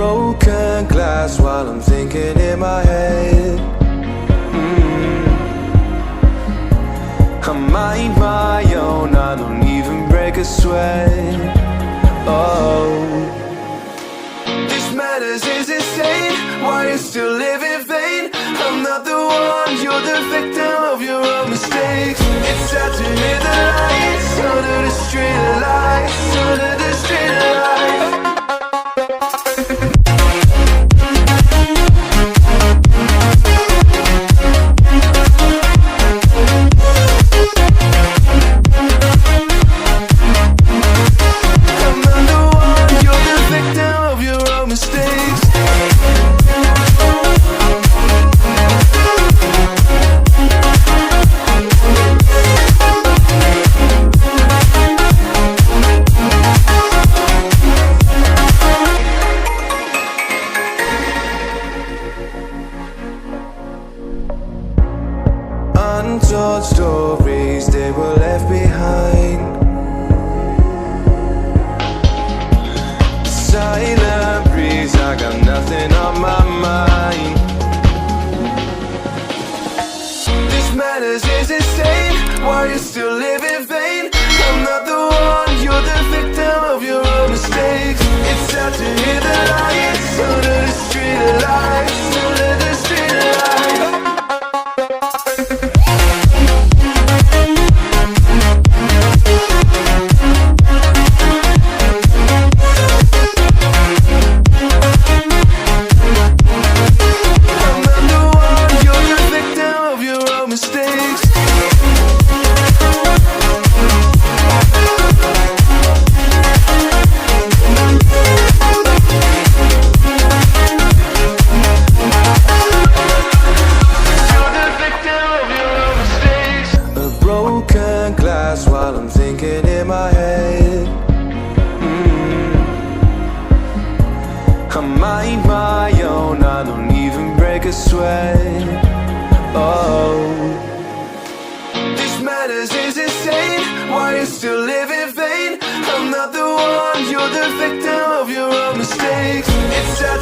broken glass while I'm thinking in my head. I mind my own, I don't even break a sweat. Oh, this madness is insane. Why you still live in vain? I'm not the one, you're the victim of your own mistakes. It's sad to hear the lights under the street lights, under the street lights. Untold stories, they were left behind. Silent breeze, I got nothing on my mind. This madness is insane. Why you still live in vain? I'm not the one, you're the victim of your own mistakes. It's sad to hear the lights under the street lights, under the street lights. Broken glass while I'm thinking in my head. I mind my own, I don't even break a sweat. Oh, this madness is insane. Why you still live in vain? I'm not the one, you're the victim of your own mistakes. It's sad